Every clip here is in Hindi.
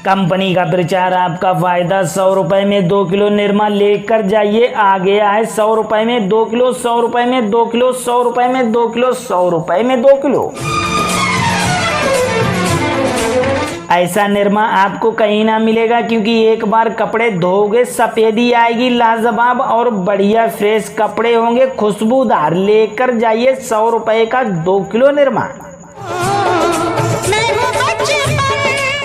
कंपनी का प्रचार आपका फायदा। 100 रुपए में 2 किलो निरमा लेकर जाइए। आ गया है 100 रुपए में 2 किलो, 100 रुपए में 2 किलो, 100 रुपए में 2 किलो, 100 रुपए में 2 किलो। ऐसा निरमा आपको कहीं ना मिलेगा, क्योंकि एक बार कपड़े धोगे सफेदी आएगी लाजवाब और बढ़िया फ्रेश कपड़े होंगे खुशबूदार। लेकर जाइए 100 रुपए का 2 किलो निरमा।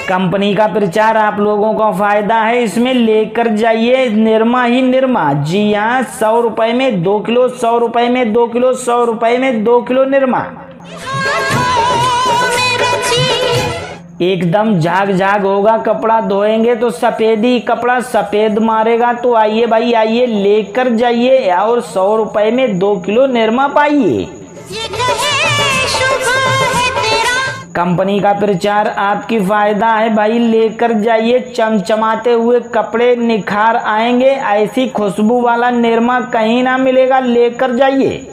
कंपनी का प्रचार आप लोगों का फायदा है, इसमें लेकर जाइए निरमा ही निरमा। जी हाँ, 100 रुपए में 2 किलो, 100 रुपए में 2 किलो, 100 रुपए में 2 किलो निरमा। एकदम झाग झाग होगा, कपड़ा धोएंगे तो सफेदी कपड़ा सफेद मारेगा। तो आइए भाई आइए, लेकर जाइए और 100 रुपए में 2 किलो निरमा पाइए। कंपनी का प्रचार आपकी फायदा है भाई, लेकर जाइए चमचमाते हुए कपड़े निखार आएंगे। ऐसी खुशबू वाला निरमा कहीं ना मिलेगा, लेकर जाइए।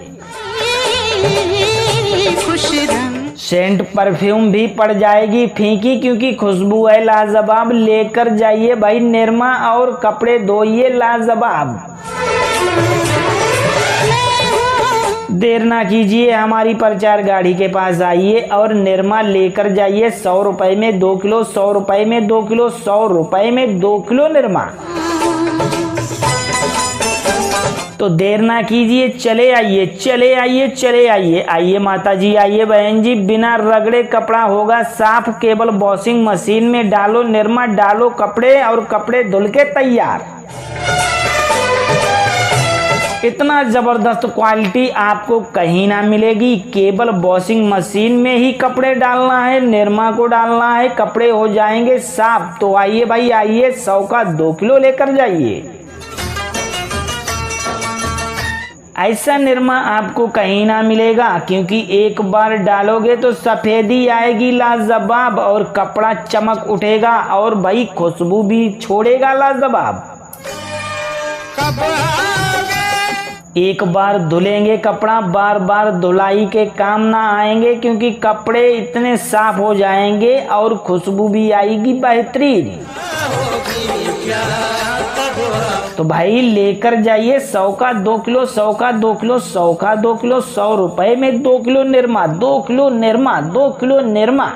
सेंट परफ्यूम भी पड़ जाएगी फीकी, क्योंकि खुशबू है लाजवाब। लेकर जाइए भाई निरमा और कपड़े धोइए लाजवाब। देर ना कीजिए, हमारी प्रचार गाड़ी के पास आइए और निरमा लेकर जाइए। 100 रुपए में 2 किलो, 100 रुपए में 2 किलो, 100 रुपए में 2 किलो निरमा। तो देर ना कीजिए, चले आइए चले आइए चले आइए। आइए माता जी, आइए बहन जी, बिना रगड़े कपड़ा होगा साफ। केवल वॉशिंग मशीन में डालो निरमा, डालो कपड़े और कपड़े धुल के तैयार। इतना जबरदस्त क्वालिटी आपको कहीं ना मिलेगी। केवल वॉशिंग मशीन में ही कपड़े डालना है, निरमा को डालना है, कपड़े हो जाएंगे साफ। तो आइए भाई आइए, 100 का 2 किलो लेकर जाइए। ऐसा निरमा आपको कहीं ना मिलेगा, क्योंकि एक बार डालोगे तो सफेदी आएगी लाजवाब और कपड़ा चमक उठेगा और भाई खुशबू भी छोड़ेगा लाजवाब। एक बार धुलेंगे कपड़ा, बार बार धुलाई के काम ना आएंगे, क्योंकि कपड़े इतने साफ हो जाएंगे और खुशबू भी आएगी बेहतरीन। तो भाई लेकर जाइए 100 का 2 किलो, 100 का 2 किलो, 100 का 2 किलो, 100 रुपए में 2 किलो निरमा, 2 किलो निरमा, 2 किलो निरमा।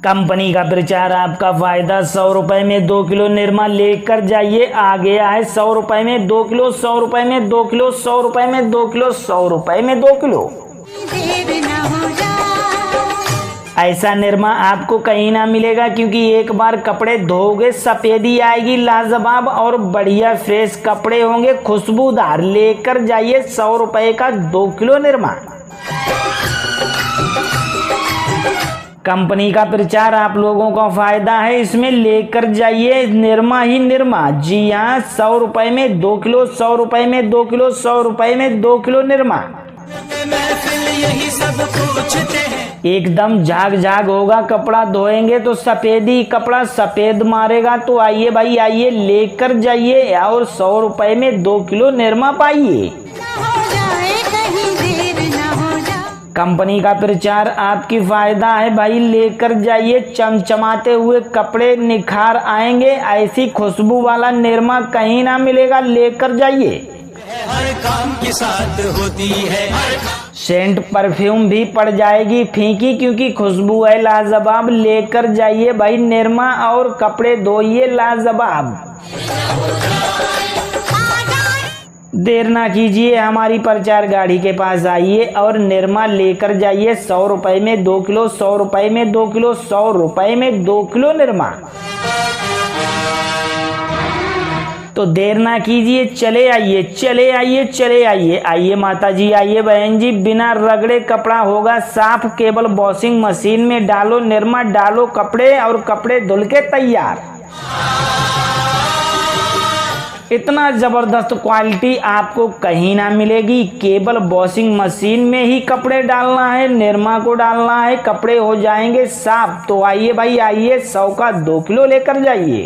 कंपनी का प्रचार आपका फायदा। 100 रुपए में 2 किलो निरमा लेकर जाइए। आ गया है 100 रुपए में 2 किलो, 100 रुपए में 2 किलो, 100 रुपए में 2 किलो, 100 रुपए में 2 किलो। ऐसा निरमा आपको कहीं ना मिलेगा, क्योंकि एक बार कपड़े धोगे सफेदी आएगी लाजवाब और बढ़िया फ्रेश कपड़े होंगे खुशबूदार। लेकर जाइए 100 रुपए का 2 किलो निरमा। कंपनी का प्रचार आप लोगों का फायदा है, इसमें लेकर जाइए निरमा ही निरमा। जी हाँ, 100 रुपए में 2 किलो, 100 रुपए में 2 किलो, 100 रुपए में 2 किलो निरमा। एकदम झाग झाग होगा, कपड़ा धोएंगे तो सफेदी कपड़ा सफेद मारेगा। तो आइए भाई आइए, लेकर जाइए और 100 रुपए में 2 किलो निरमा पाइए। कंपनी का प्रचार आपकी फायदा है भाई, लेकर जाइए चमचमाते हुए कपड़े निखार आएंगे। ऐसी खुशबू वाला निरमा कहीं ना मिलेगा, लेकर जाइए। हर काम के साथ होती है। सेंट परफ्यूम भी पड़ जाएगी फीकी, क्योंकि खुशबू है लाजवाब। लेकर जाइए भाई निरमा और कपड़े धोइए लाजवाब। देर ना कीजिए, हमारी प्रचार गाड़ी के पास आइए और निरमा लेकर जाइए। 100 रुपए में 2 किलो, 100 रुपए में 2 किलो, 100 रुपए में 2 किलो निरमा। तो देर ना कीजिए, चले आइए चले आइए चले आइए। आइए माता जी, आइए बहन जी, बिना रगड़े कपड़ा होगा साफ। केवल वॉशिंग मशीन में डालो निरमा, डालो कपड़े और कपड़े धुल के तैयार। इतना जबरदस्त क्वालिटी आपको कहीं ना मिलेगी। केवल वॉशिंग मशीन में ही कपड़े डालना है, निरमा को डालना है, कपड़े हो जाएंगे साफ। तो आइए भाई आइए, 100 का 2 किलो लेकर जाइए।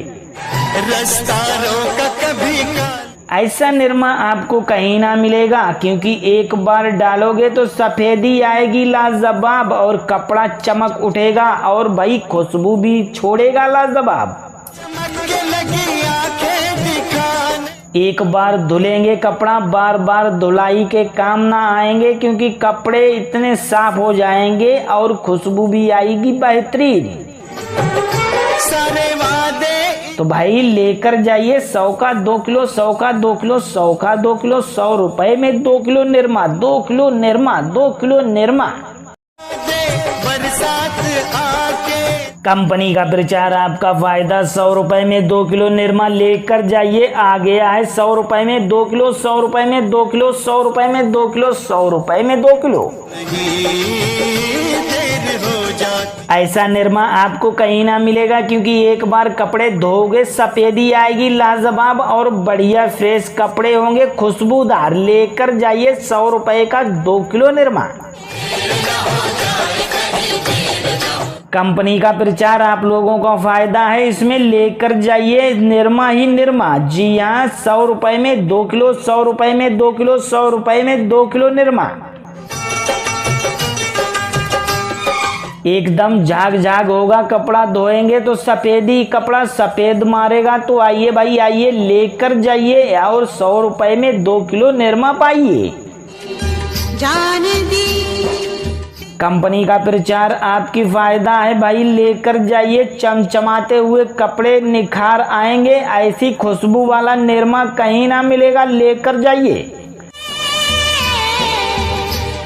रास्ता रोका कभी का ऐसा निरमा आपको कहीं ना मिलेगा, क्योंकि एक बार डालोगे तो सफेदी आएगी लाजवाब और कपड़ा चमक उठेगा और भाई खुशबू भी छोड़ेगा लाजवाब। चमकने लगी आंखें दिखाने, एक बार धुलेंगे कपड़ा बार बार धुलाई के काम ना आएंगे, क्योंकि कपड़े इतने साफ हो जाएंगे और खुशबू भी आएगी बेहतरीन। सारे वादे तो भाई लेकर जाइए 100 का 2 किलो, 100 का 2 किलो, 100 का 2 किलो, 100 रुपए में 2 किलो निरमा, 2 किलो निरमा, 2 किलो निरमा। दे बरसात आके, कंपनी का प्रचार आपका फायदा। 100 रुपए में 2 किलो निरमा लेकर जाइए। आ गया है 100 रुपए में 2 किलो, 100 रुपए में 2 किलो, 100 रुपए में 2 किलो, 100 रुपए में 2 किलो। नहीं देर हो जाती, ऐसा निरमा आपको कहीं ना मिलेगा, क्योंकि एक बार कपड़े धोगे सफेदी आएगी लाजवाब और बढ़िया फ्रेश कपड़े होंगे खुशबूदार। लेकर जाइए 100 रुपए का 2 किलो निरमा। कंपनी का प्रचार आप लोगों का फायदा है, इसमें लेकर जाइए निरमा ही निरमा। जी हाँ, 100 रुपए में 2 किलो, 100 रुपए में 2 किलो, 100 रुपए में 2 किलो निरमा। एकदम झाग झाग होगा, कपड़ा धोएंगे तो सफेदी कपड़ा सफेद मारेगा। तो आइए भाई आइए लेकर जाइए और 100 रुपए में 2 किलो निरमा पाइए। जान दी कंपनी का प्रचार आपकी फायदा है भाई, लेकर जाइए चमचमाते हुए कपड़े निखार आएंगे। ऐसी खुशबू वाला निरमा कहीं ना मिलेगा, लेकर जाइए।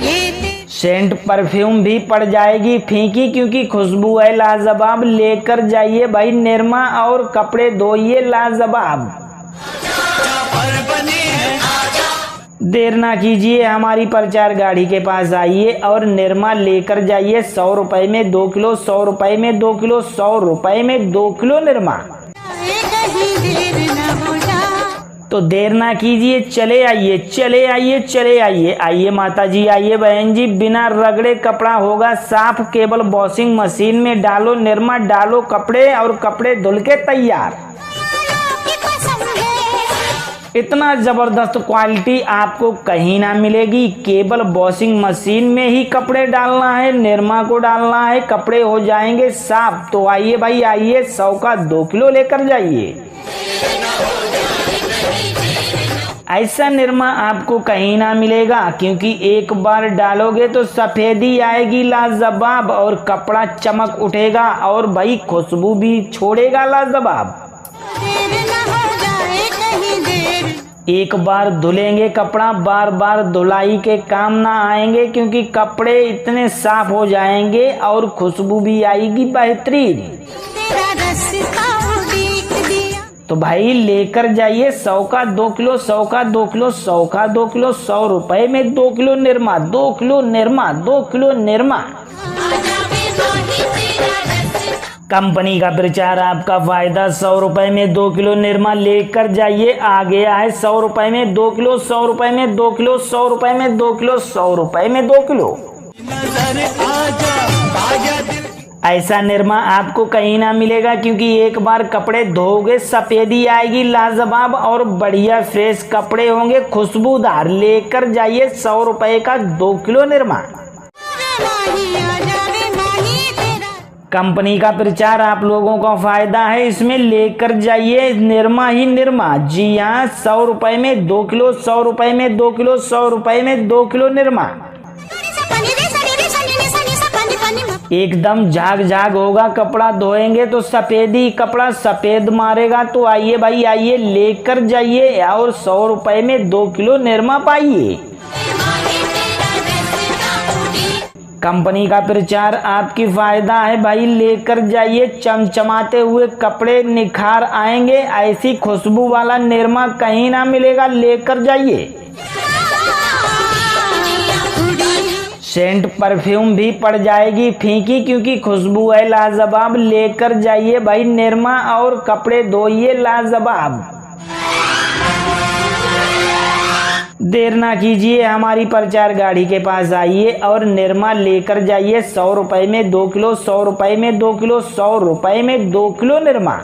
ये ते सेंट परफ्यूम भी पड़ जाएगी फीकी, क्योंकि खुशबू है लाजवाब। लेकर जाइए भाई निरमा और कपड़े धोइए लाजवाब। पर बनी है देर ना कीजिए, हमारी प्रचार गाड़ी के पास आइए और निरमा लेकर जाइए। 100 रुपए में 2 किलो, 100 रुपए में 2 किलो, 100 रुपए में 2 किलो निरमा। कहीं देर न हो जा। तो देर ना कीजिए, चले आइए चले आइए चले आइए। आइए माता जी, आइए बहन जी, बिना रगड़े कपड़ा होगा साफ। केवल वॉशिंग मशीन में डालो निरमा, डालो कपड़े और कपड़े धुल के तैयार। की कसम है इतना जबरदस्त क्वालिटी आपको कहीं ना मिलेगी। केवल वॉशिंग मशीन में ही कपड़े डालना है, निरमा को डालना है, कपड़े हो जाएंगे साफ। तो आइए भाई आइए, 100 का 2 किलो लेकर जाइए। ऐसा निरमा आपको कहीं ना मिलेगा, क्योंकि एक बार डालोगे तो सफेदी आएगी लाजवाब और कपड़ा चमक उठेगा और भाई खुशबू भी छोड़ेगा लाजवाब। देर न हो जाए कहीं देर। एक बार धुलेंगे कपड़ा बार बार धुलाई के काम ना आएंगे, क्योंकि कपड़े इतने साफ हो जाएंगे और खुशबू भी आएगी बेहतरीन। तेरा रास्ता उड़ीक दिया। तो भाई लेकर जाइए 100 का 2 किलो, 100 का 2 किलो, 100 का 2 किलो, 100 रुपए में 2 किलो निरमा, 2 किलो निरमा, 2 किलो निरमा। कंपनी का प्रचार आपका फायदा। 100 रुपए में 2 किलो निरमा लेकर जाइए। आ गया है 100 रुपए में 2 किलो, 100 रुपए में 2 किलो, 100 रुपए में 2 किलो, 100 रुपए में 2 किलो। नजर आजा आजा दिल, ऐसा निरमा आपको कहीं ना मिलेगा, क्योंकि एक बार कपड़े धोगे सफेदी आएगी लाजवाब और बढ़िया फ्रेश कपड़े होंगे खुशबूदार। लेकर जाइए 100 रुपए का 2 किलो निरमा। नहीं आ जावे नहीं तेरा। कंपनी का प्रचार आप लोगों का फायदा है, इसमें लेकर जाइए निरमा ही निरमा। जी हाँ, 100 रुपए में 2 किलो, 100 रुपए में 2 किलो, 100 रुपए में 2 किलो निरमा। एकदम झाग झाग होगा, कपड़ा धोएंगे तो सफेदी कपड़ा सफेद मारेगा। तो आइए भाई आइए लेकर जाइए और 100 रुपए में 2 किलो निरमा पाइए। कंपनी का प्रचार आपकी फायदा है भाई, लेकर जाइए चमचमाते हुए कपड़े निखार आएंगे। ऐसी खुशबू वाला निरमा कहीं ना मिलेगा, लेकर जाइए। सेंट परफ्यूम भी पड़ जाएगी फीकी, क्योंकि खुशबू है लाजवाब। लेकर जाइए भाई निरमा और कपड़े धोइए लाजवाब। देर ना कीजिए, हमारी प्रचार गाड़ी के पास आइए और निरमा लेकर जाइए। 100 रुपए में 2 किलो, 100 रुपए में 2 किलो, 100 रुपए में 2 किलो निरमा।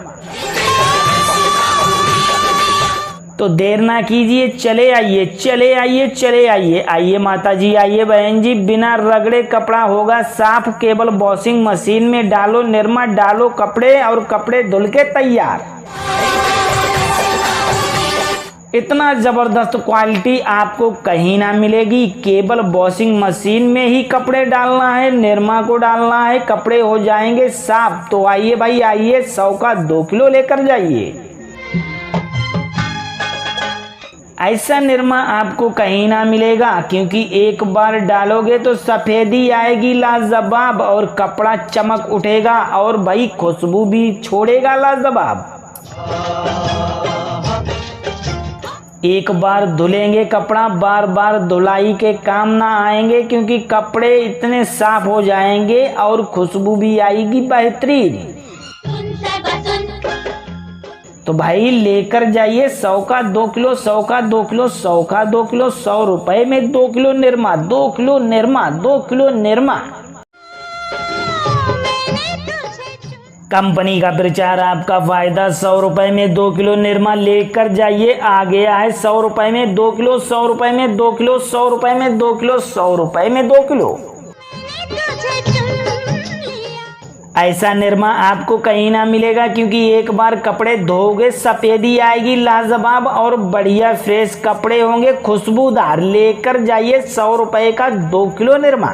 तो देर ना कीजिए, चले आइए चले आइए चले आइए। आइए माता जी, आइए बहन जी, बिना रगड़े कपड़ा होगा साफ, केवल वॉशिंग मशीन में डालो निरमा, डालो कपड़े और कपड़े धुल के तैयार। इतना जबरदस्त क्वालिटी आपको कहीं ना मिलेगी। केवल वॉशिंग मशीन में ही कपड़े डालना है, निरमा को डालना है, कपड़े हो जाएंगे साफ। तो आइए भाई आइए, 100 का 2 किलो लेकर जाइए। ऐसा निरमा आपको कहीं ना मिलेगा, क्योंकि एक बार डालोगे तो सफेदी आएगी लाजवाब, और कपड़ा चमक उठेगा, और भाई खुशबू भी छोड़ेगा लाजवाब। एक बार धुलेंगे कपड़ा, बार बार धुलाई के काम ना आएंगे, क्योंकि कपड़े इतने साफ हो जाएंगे और खुशबू भी आएगी बेहतरीन। तो भाई लेकर जाइए 100 का 2 किलो, 100 का 2 किलो, 100 का 2 किलो, 100 रुपए में 2 किलो निरमा, 2 किलो निरमा, 2 किलो निरमा। कंपनी का प्रचार, आपका फायदा। 100 रुपए में 2 किलो निरमा लेकर जाइए। आ गया है 100 रुपए में 2 किलो, 100 रुपए में 2 किलो, 100 रुपए में 2 किलो, 100 रुपए में 2 किलो। ऐसा निरमा आपको कहीं ना मिलेगा, क्योंकि एक बार कपड़े धोगे सफेदी आएगी लाजवाब, और बढ़िया फ्रेश कपड़े होंगे खुशबूदार। लेकर जाइए 100 रुपए का 2 किलो निरमा।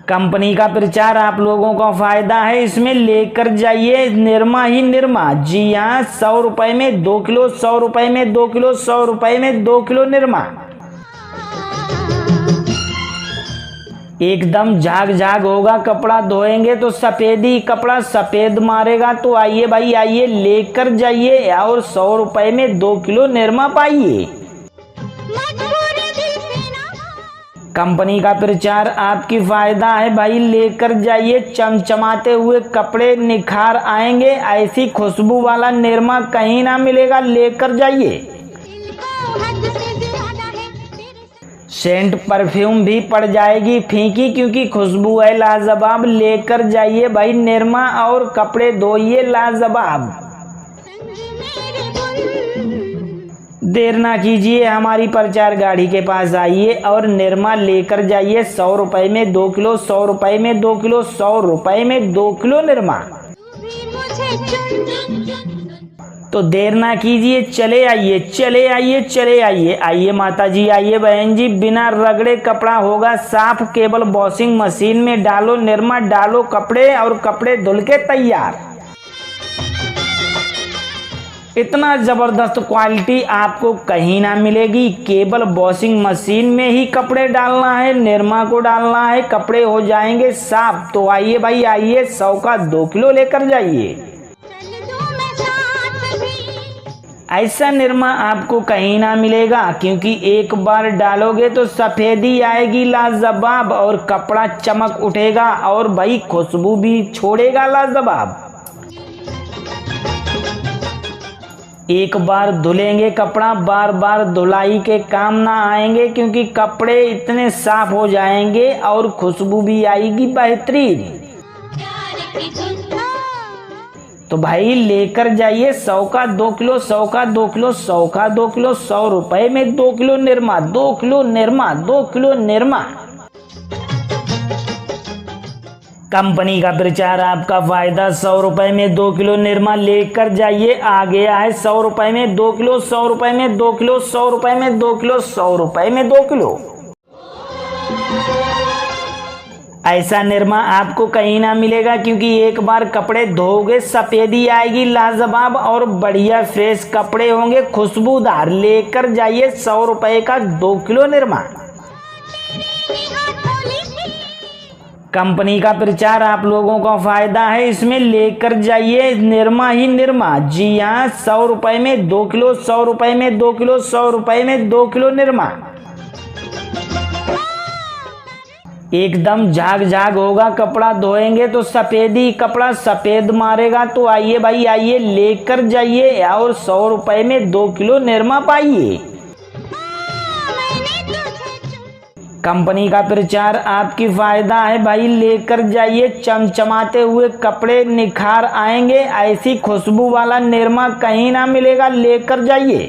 कंपनी का प्रचार, आप लोगों का फायदा है इसमें। लेकर जाइए निरमा ही निरमा। जी हाँ, 100 रुपए में 2 किलो, 100 रुपए में 2 किलो, 100 रुपए में 2 किलो निरमा। एकदम झाग झाग होगा, कपड़ा धोएंगे तो सफेदी, कपड़ा सफेद मारेगा। तो आइए भाई आइए, लेकर जाइए और 100 रुपए में 2 किलो निरमा पाइए। कंपनी का प्रचार, आपकी फायदा है भाई। लेकर जाइए, चमचमाते हुए कपड़े निखार आएंगे। ऐसी खुशबू वाला निरमा कहीं ना मिलेगा, लेकर जाइए। सेंट परफ्यूम भी पड़ जाएगी फीकी, क्योंकि खुशबू है लाजवाब। लेकर जाइए भाई निरमा और कपड़े धोइए लाजवाब। देर ना कीजिए, हमारी प्रचार गाड़ी के पास आइए और निरमा लेकर जाइए। 100 रुपए में 2 किलो, 100 रुपए में 2 किलो, 100 रुपए में 2 किलो निरमा। तो देर ना कीजिए, चले आइए चले आइए चले आइए। आइए माता जी, आइए बहन जी, बिना रगड़े कपड़ा होगा साफ, केवल वॉशिंग मशीन में डालो निरमा, डालो कपड़े और कपड़े धुल के तैयार। इतना जबरदस्त क्वालिटी आपको कहीं ना मिलेगी। केवल वॉशिंग मशीन में ही कपड़े डालना है, निरमा को डालना है, कपड़े हो जाएंगे साफ। तो आइए भाई आइए, 100 का 2 किलो लेकर जाइए। ऐसा निरमा आपको कहीं ना मिलेगा, क्योंकि एक बार डालोगे तो सफेदी आएगी लाजवाब, और कपड़ा चमक उठेगा, और भाई खुशबू भी छोड़ेगा लाजवाब। एक बार धुलेंगे कपड़ा, बार बार धुलाई के काम ना आएंगे, क्योंकि कपड़े इतने साफ हो जाएंगे और खुशबू भी आएगी बेहतरीन। तो भाई लेकर जाइए 100 का 2 किलो, 100 का 2 किलो, 100 का 2 किलो, 100 रुपए में 2 किलो निरमा, 2 किलो निरमा, 2 किलो निरमा। कंपनी का प्रचार, आपका फायदा। 100 रुपए में 2 किलो निरमा लेकर जाइए। आ गया है 100 रुपए में 2 किलो, 100 रुपए में 2 किलो, 100 रुपए में 2 किलो, 100 रुपए में 2 किलो। ऐसा निरमा आपको कहीं ना मिलेगा, क्योंकि एक बार कपड़े धोगे सफेदी आएगी लाजवाब, और बढ़िया फ्रेश कपड़े होंगे खुशबूदार। लेकर जाइए 100 रुपए का 2 किलो निरमा। कंपनी का प्रचार, आप लोगों का फायदा है इसमें। लेकर जाइए निरमा ही निरमा। जी हाँ, 100 रुपए में 2 किलो, 100 रुपए में 2 किलो, 100 रुपए में 2 किलो निरमा। एकदम झाग झाग होगा, कपड़ा धोएंगे तो सफेदी, कपड़ा सफेद मारेगा। तो आइए भाई आइए, लेकर जाइए और 100 रुपए में 2 किलो निरमा पाइए। कंपनी का प्रचार आपकी फायदा है भाई, लेकर जाइए चमचमाते हुए कपड़े, निखार आएंगे। ऐसी खुशबू वाला निरमा कहीं ना मिलेगा, लेकर जाइए।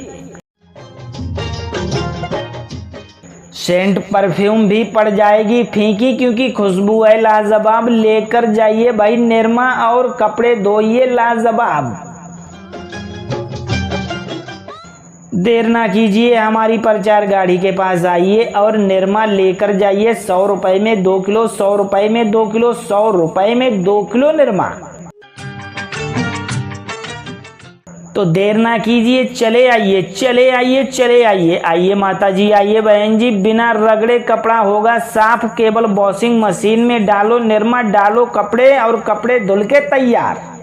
सेंट परफ्यूम भी पड़ जाएगी फीकी, क्योंकि खुशबू है लाजवाब, लेकर जाइए भाई निरमा और कपड़े धोइए लाजवाब। देर ना कीजिए, हमारी प्रचार गाड़ी के पास आइए और निरमा लेकर जाइए। 100 रुपए में 2 किलो, 100 रुपए में 2 किलो, 100 रुपए में 2 किलो निरमा। तो देर ना कीजिए, चले आइए, चले आइए, चले आइए। आइए माता जी, आइए बहन जी, बिना रगड़े कपड़ा होगा साफ, केवल वॉशिंग मशीन में डालो निरमा, डालो कपड़े और कपड़े धुल के तैयार।